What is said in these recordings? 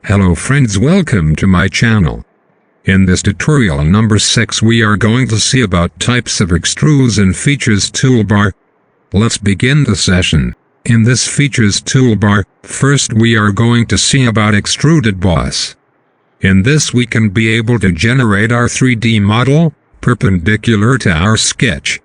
Hello friends, welcome to my channel. In this tutorial number 6 we are going to see about types of extrudes and features toolbar. Let's begin the session. In this features toolbar, first we are going to see about Extruded Boss. In this we can be able to generate our 3D model, perpendicular to our sketch.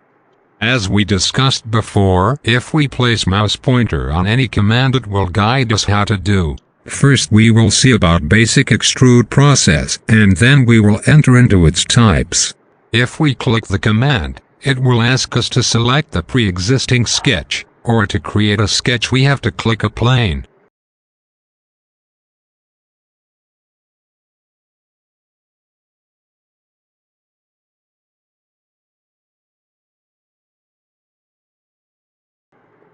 As we discussed before, if we place mouse pointer on any command it will guide us how to do. First we will see about basic extrude process, and then we will enter into its types. If we click the command, it will ask us to select the pre-existing sketch, or to create a sketch we have to click a plane.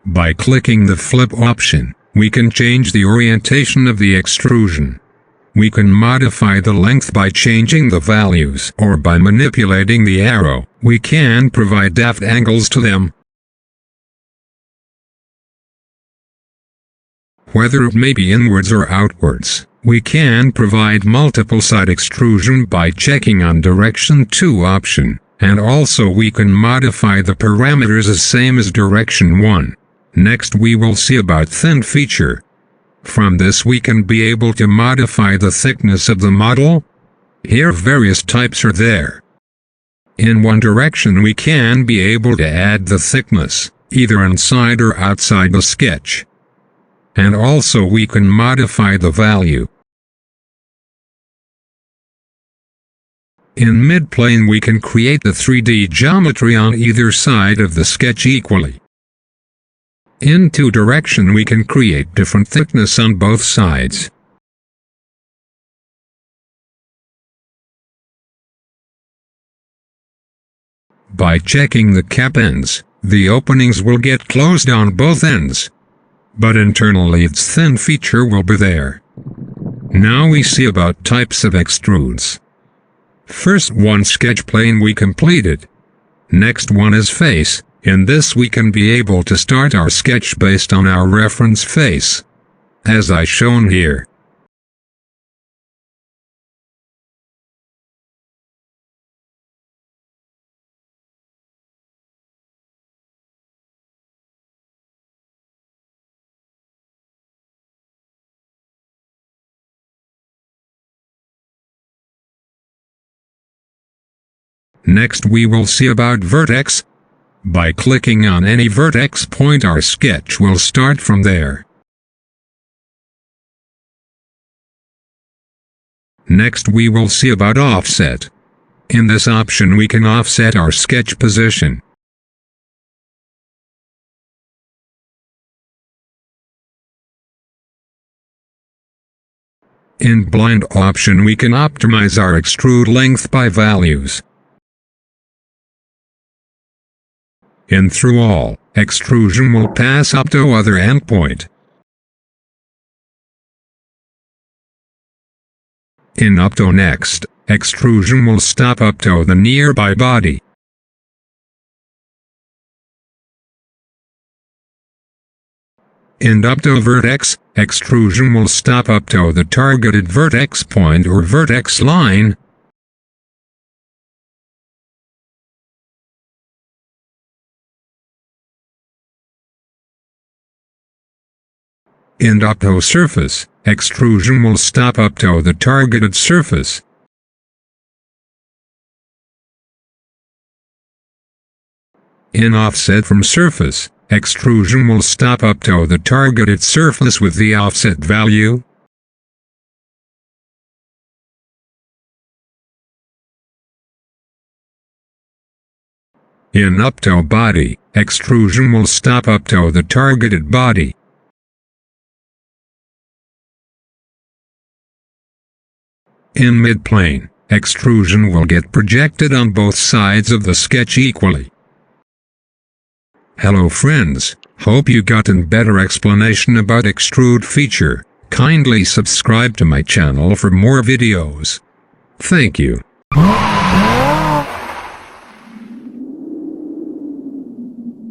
By clicking the flip option, we can change the orientation of the extrusion. We can modify the length by changing the values, or by manipulating the arrow. We can provide depth angles to them. Whether it may be inwards or outwards, we can provide multiple side extrusion by checking on direction 2 option, and also we can modify the parameters as same as direction 1. Next we will see about thin feature. From this we can be able to modify the thickness of the model. Here various types are there. In one direction we can be able to add the thickness, either inside or outside the sketch. And also we can modify the value. In midplane we can create the 3D geometry on either side of the sketch equally. In 2 direction we can create different thickness on both sides. By checking the cap ends, the openings will get closed on both ends. But internally its thin feature will be there. Now we see about types of extrudes. First one sketch plane we completed. Next one is face. In this we can be able to start our sketch based on our reference face, as I shown here. Next we will see about Vertex. By clicking on any vertex point our sketch will start from there. Next we will see about offset. In this option we can offset our sketch position. In blind option we can optimize our extrude length by values. In through all, extrusion will pass up to other endpoint. In up to next, extrusion will stop up to the nearby body. In up to vertex, extrusion will stop up to the targeted vertex point or vertex line. In up to surface, extrusion will stop up to the targeted surface. In offset from surface, extrusion will stop up to the targeted surface with the offset value. In up to body, extrusion will stop up to the targeted body. In midplane, extrusion will get projected on both sides of the sketch equally. Hello friends, hope you gotten better explanation about extrude feature. Kindly subscribe to my channel for more videos. Thank you.